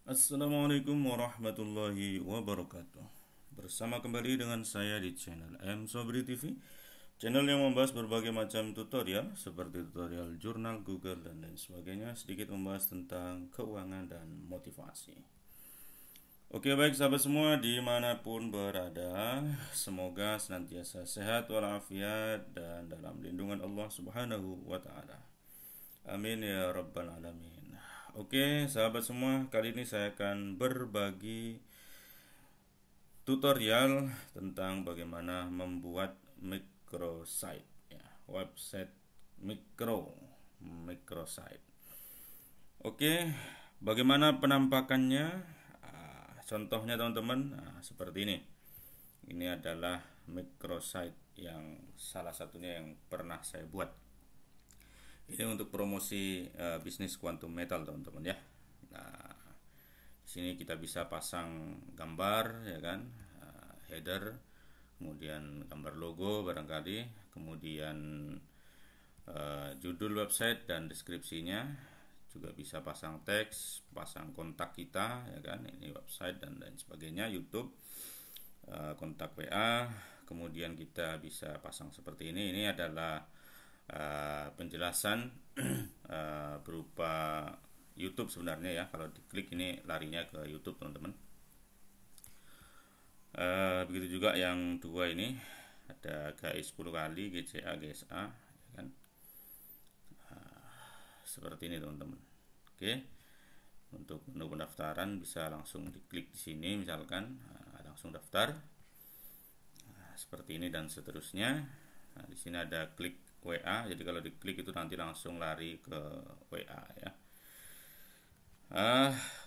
Assalamualaikum warahmatullahi wabarakatuh. Bersama kembali dengan saya di channel M Sobri TV, channel yang membahas berbagai macam tutorial seperti tutorial jurnal Google dan lain sebagainya, sedikit membahas tentang keuangan dan motivasi. Oke, baik sahabat semua dimanapun berada, semoga senantiasa sehat walafiat dan dalam lindungan Allah Subhanahu wa Ta'ala. Amin ya rabbal alamin. Oke, sahabat semua, kali ini saya akan berbagi tutorial tentang bagaimana membuat microsite, ya, website microsite. Oke, bagaimana penampakannya? Contohnya teman-teman, seperti ini. Ini adalah microsite yang salah satunya yang pernah saya buat. Ini untuk promosi bisnis quantum metal teman-teman ya. Nah, di sini kita bisa pasang gambar ya kan, header, kemudian gambar logo barangkali, kemudian judul website dan deskripsinya, juga bisa pasang teks, pasang kontak kita ya kan, ini website dan lain sebagainya, YouTube, kontak WA, kemudian kita bisa pasang seperti ini. Ini adalah penjelasan berupa YouTube sebenarnya ya. Kalau diklik ini larinya ke YouTube teman-teman. Begitu juga yang dua ini, ada GI 10 kali, GCA, GSA ya kan. Seperti ini teman-teman. Oke, untuk menu pendaftaran bisa langsung diklik di sini misalkan, langsung daftar. Seperti ini dan seterusnya. Nah, di sini ada klik WA, jadi kalau diklik itu nanti langsung lari ke WA ya.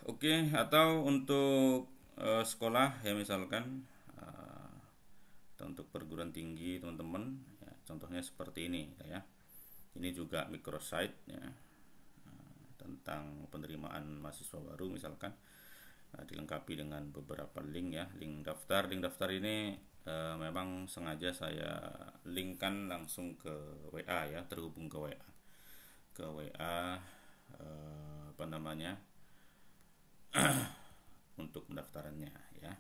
Oke, atau untuk sekolah ya misalkan, untuk perguruan tinggi teman-teman ya, contohnya seperti ini ya. Ini juga microsite ya, tentang penerimaan mahasiswa baru misalkan, dilengkapi dengan beberapa link ya, link daftar ini memang sengaja saya linkkan langsung ke WA ya, terhubung ke WA apa namanya untuk pendaftarannya ya.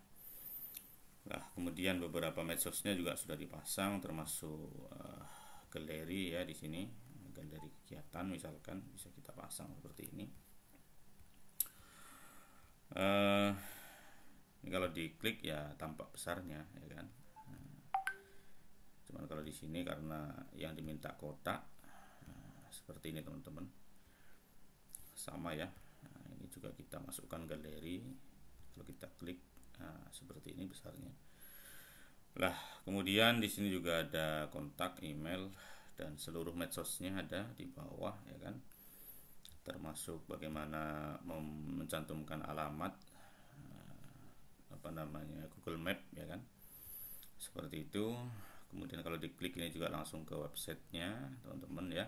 Nah, kemudian beberapa medsosnya juga sudah dipasang, termasuk galeri ya, di sini galeri kegiatan misalkan bisa kita pasang seperti ini. Ini kalau diklik ya tampak besarnya ya kan. Cuman kalau di sini karena yang diminta kotak, seperti ini teman-teman, sama ya. Nah, ini juga kita masukkan galeri. Kalau kita klik, seperti ini besarnya. Lah, kemudian di sini juga ada kontak, email, dan seluruh medsosnya ada di bawah ya kan. Termasuk bagaimana mencantumkan alamat, apa namanya, Google Map ya kan. Seperti itu. Kemudian kalau diklik ini juga langsung ke websitenya teman-teman ya.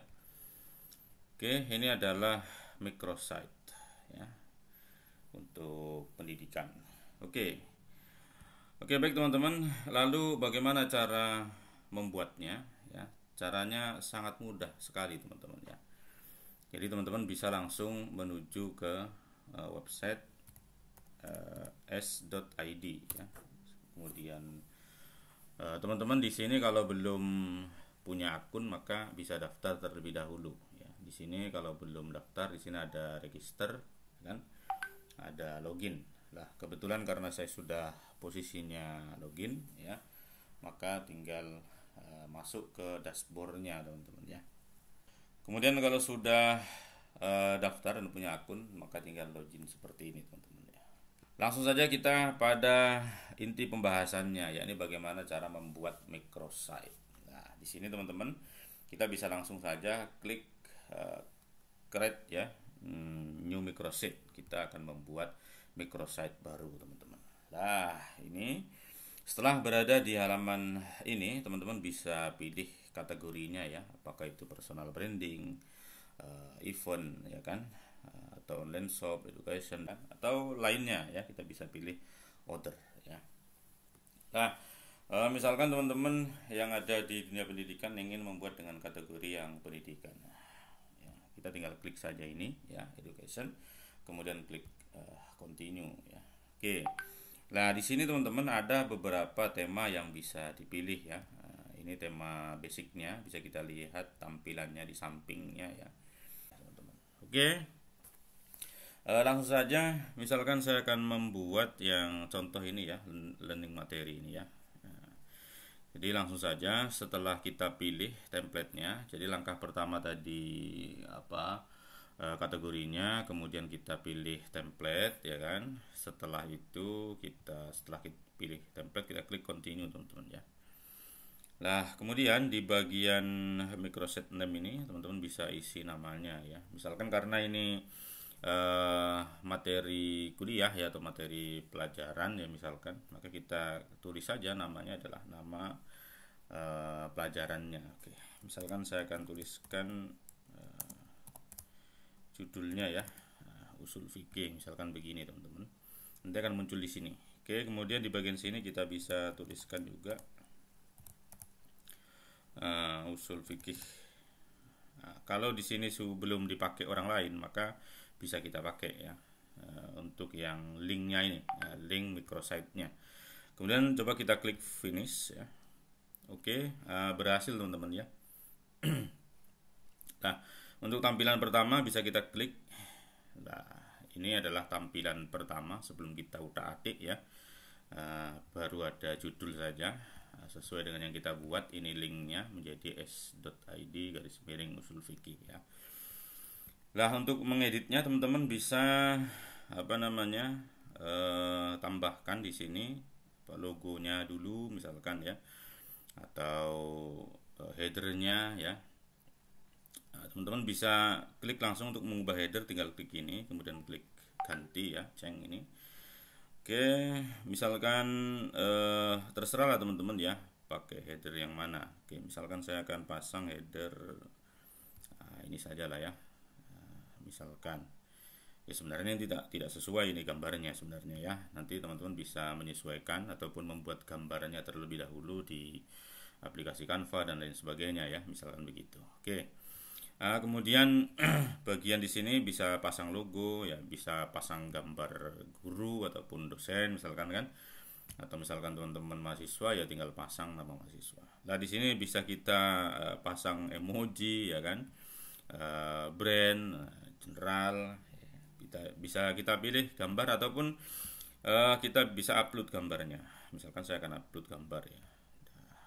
Oke, ini adalah microsite ya, untuk pendidikan. Oke, baik teman-teman. Lalu bagaimana cara membuatnya ya? Caranya sangat mudah sekali teman-teman ya. Jadi teman-teman bisa langsung menuju ke website s.id ya. Kemudian teman-teman di sini kalau belum punya akun maka bisa daftar terlebih dahulu ya. Di sini kalau belum daftar, di sini ada register kan, ada login. Lah, kebetulan karena saya sudah posisinya login ya, maka tinggal masuk ke dashboardnya teman-teman ya. Kemudian kalau sudah daftar dan punya akun, maka tinggal login seperti ini teman-teman ya. Langsung saja kita pada inti pembahasannya, yakni bagaimana cara membuat microsite. Nah, di sini teman-teman kita bisa langsung saja klik create ya, new microsite. Kita akan membuat microsite baru teman-teman. Nah, ini setelah berada di halaman ini, teman-teman bisa pilih kategorinya ya, apakah itu personal branding, event ya kan, atau online shop, education atau lainnya ya, kita bisa pilih order ya. Nah, misalkan teman-teman yang ada di dunia pendidikan ingin membuat dengan kategori yang pendidikan, ya, kita tinggal klik saja ini ya, education, kemudian klik continue. Oke. Nah, di sini teman-teman ada beberapa tema yang bisa dipilih ya. Ini tema basicnya, bisa kita lihat tampilannya di sampingnya ya, teman-teman. Oke. Langsung saja, misalkan saya akan membuat yang contoh ini ya, learning materi ini ya. Jadi langsung saja setelah kita pilih template-nya, jadi langkah pertama tadi apa kategorinya, kemudian kita pilih template ya kan. Setelah itu setelah kita pilih template, kita klik continue teman-teman ya. Nah, kemudian di bagian microset name ini teman-teman bisa isi namanya ya. Misalkan karena ini materi kuliah ya atau materi pelajaran ya misalkan, maka kita tulis saja namanya adalah nama pelajarannya. Oke, misalkan saya akan tuliskan judulnya ya, usul fikih misalkan begini teman-teman, nanti akan muncul di sini. Oke, kemudian di bagian sini kita bisa tuliskan juga usul fikih. Nah, kalau di sini belum dipakai orang lain, maka bisa kita pakai ya untuk yang linknya ini, link microsite-nya. Kemudian coba kita klik finish ya. Oke, berhasil teman-teman ya. Nah, untuk tampilan pertama bisa kita klik. Nah, ini adalah tampilan pertama sebelum kita utak-atik ya. Baru ada judul saja sesuai dengan yang kita buat. Ini linknya menjadi s.id/usul fikih ya. Nah, untuk mengeditnya teman-teman bisa tambahkan di sini logonya dulu misalkan ya, atau headernya ya. Nah, teman-teman bisa klik langsung untuk mengubah header, tinggal klik ini kemudian klik ganti ya, change ini. Oke, misalkan terserah lah teman-teman ya pakai header yang mana. Oke, misalkan saya akan pasang header ini saja lah ya. Misalkan ya, sebenarnya tidak sesuai ini gambarnya sebenarnya ya. Nanti teman-teman bisa menyesuaikan ataupun membuat gambarnya terlebih dahulu di aplikasi Canva dan lain sebagainya ya, misalkan begitu. Oke. Kemudian bagian di sini bisa pasang logo ya, bisa pasang gambar guru ataupun dosen misalkan kan, atau misalkan teman-teman mahasiswa ya tinggal pasang nama mahasiswa. Nah, di sini bisa kita pasang emoji ya kan, brand, general, bisa kita pilih gambar ataupun kita bisa upload gambarnya. Misalkan saya akan upload gambar ya,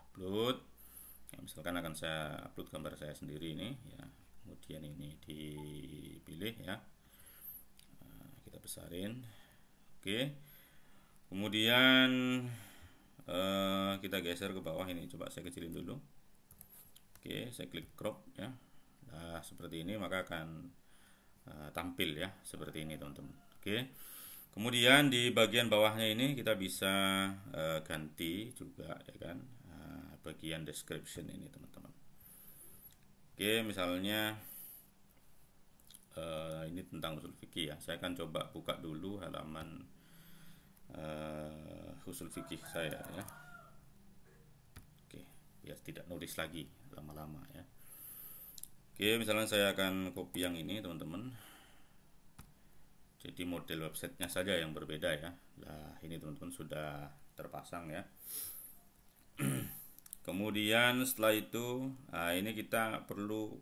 upload ya, misalkan akan saya upload gambar saya sendiri ini ya. Kemudian ini dipilih ya, kita besarin. Oke, kemudian kita geser ke bawah ini, coba saya kecilin dulu. Oke, saya klik crop ya. Nah, seperti ini maka akan tampil ya seperti ini teman-teman. Oke, kemudian di bagian bawahnya ini kita bisa ganti juga ya kan, bagian description ini teman-teman. Oke, misalnya ini tentang usul fikih ya. Saya akan coba buka dulu halaman usul fikih saya ya. Oke, biar tidak nulis lagi lama-lama ya. Oke, misalnya saya akan copy yang ini teman-teman. Jadi model websitenya saja yang berbeda ya. Nah, ini teman-teman sudah terpasang ya. Kemudian setelah itu ini kita perlu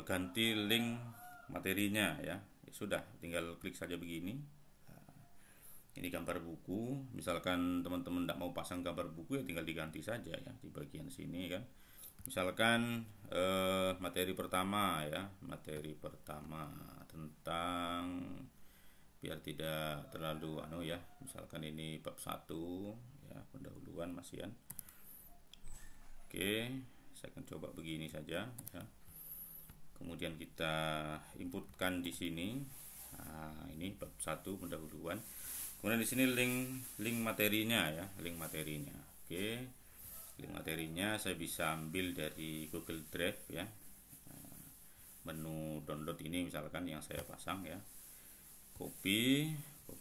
ganti link materinya ya. Sudah, tinggal klik saja begini. Ini gambar buku. Misalkan teman-teman tidak mau pasang gambar buku ya tinggal diganti saja ya di bagian sini kan. Misalkan materi pertama ya, materi pertama tentang, biar tidak terlalu ya, misalkan ini bab 1 ya, pendahuluan masian. Oke, saya akan coba begini saja ya. Kemudian kita inputkan di sini. Nah, ini bab 1 pendahuluan. Kemudian di sini link materinya ya, link materinya. Oke. Link materinya saya bisa ambil dari Google Drive ya. Menu download ini misalkan yang saya pasang ya. Copy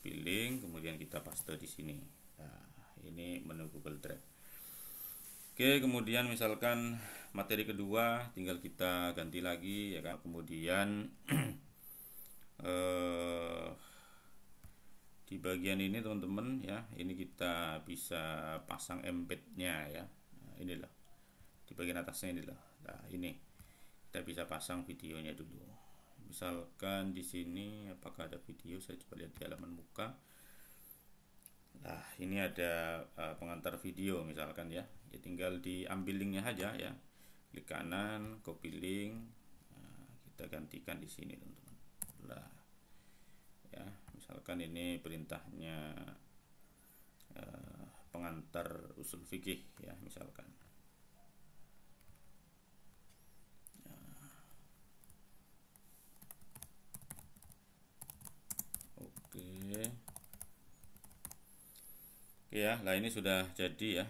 link, kemudian kita paste di sini. Nah, ini menu Google Drive. Oke, kemudian misalkan materi kedua tinggal kita ganti lagi ya kan. Kemudian bagian ini teman-teman ya, ini kita bisa pasang embednya ya. Nah, ini loh di bagian atasnya ini loh. Nah, ini kita bisa pasang videonya dulu. Misalkan di sini apakah ada video, saya coba lihat di halaman muka. Nah, ini ada pengantar video misalkan ya. Ya tinggal diambil linknya aja ya. Klik kanan, copy link. Nah, kita gantikan di sini teman-teman. Nah, ya, misalkan ini perintahnya pengantar usul fikih ya misalkan. Oke ya, nah ini sudah jadi ya.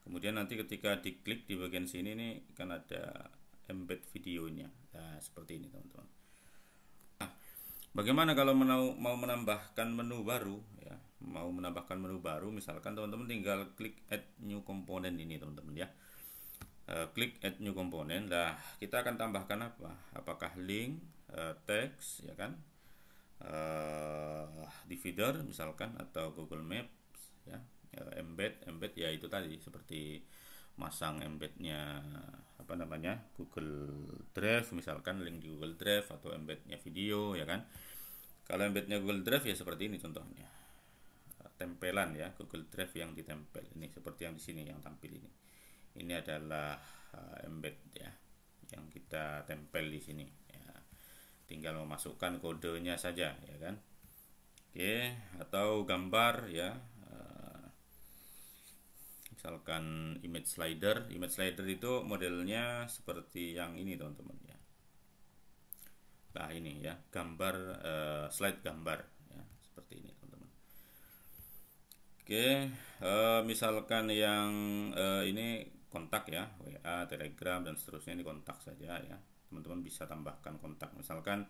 Kemudian nanti ketika diklik di bagian sini nih kan ada embed videonya. Nah, seperti ini teman-teman. Nah, bagaimana kalau mau menambahkan menu baru ya? Mau menambahkan menu baru, misalkan teman-teman tinggal klik add new component ini teman-teman ya. Klik add new component. Nah, kita akan tambahkan apa? Apakah link, teks ya kan? Divider misalkan atau Google Maps ya, embed ya itu tadi seperti masang embednya apa namanya Google Drive misalkan, link di Google Drive atau embednya video ya kan. Kalau embednya Google Drive ya seperti ini contohnya, tempelan ya Google Drive yang ditempel ini seperti yang di sini yang tampil ini adalah embed ya yang kita tempel di sini ya, tinggal memasukkan kodenya saja ya kan. Oke, atau gambar ya, misalkan image slider itu modelnya seperti yang ini teman-teman ya. Nah ini ya gambar, slide gambar ya seperti ini teman-teman. Oke, misalkan yang ini kontak ya, WA, Telegram dan seterusnya, ini kontak saja ya. Teman-teman bisa tambahkan kontak, misalkan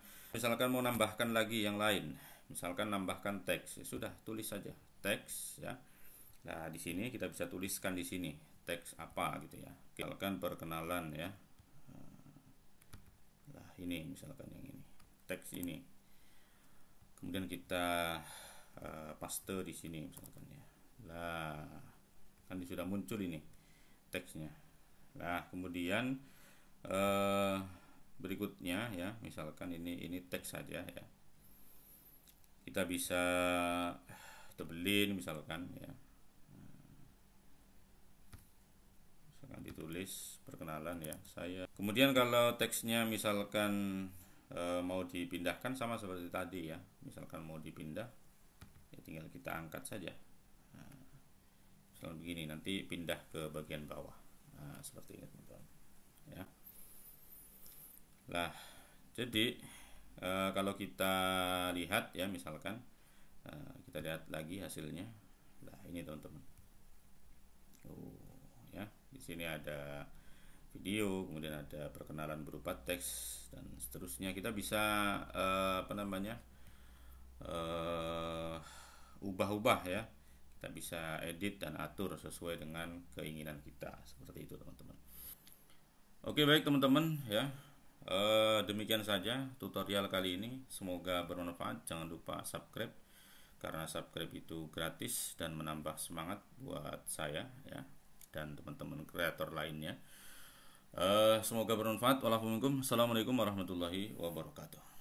mau nambahkan lagi yang lain, misalkan nambahkan teks, ya sudah tulis saja teks ya. Nah, di sini kita bisa tuliskan di sini teks apa gitu ya. Misalkan perkenalan ya. Nah, ini misalkan yang ini, teks ini. Kemudian kita paste di sini misalkan ya. Nah, kan sudah muncul ini teksnya. Nah, kemudian berikutnya ya, misalkan ini teks saja ya. Kita bisa tebelin misalkan ya. Ditulis perkenalan ya saya. Kemudian kalau teksnya misalkan mau dipindahkan sama seperti tadi ya, misalkan mau dipindah ya tinggal kita angkat saja. Nah, misalnya begini, nanti pindah ke bagian bawah. Nah, seperti ini teman-teman ya. Nah, jadi kalau kita lihat ya, misalkan kita lihat lagi hasilnya. Nah, ini teman-teman. Ya, di sini ada video, kemudian ada perkenalan berupa teks dan seterusnya. Kita bisa ubah-ubah ya. Kita bisa edit dan atur sesuai dengan keinginan kita, seperti itu teman-teman. Oke, baik teman-teman ya. Demikian saja tutorial kali ini. Semoga bermanfaat. Jangan lupa subscribe, karena subscribe itu gratis dan menambah semangat buat saya ya dan teman-teman kreator lainnya. Semoga bermanfaat. Wassalamualaikum warahmatullahi wabarakatuh.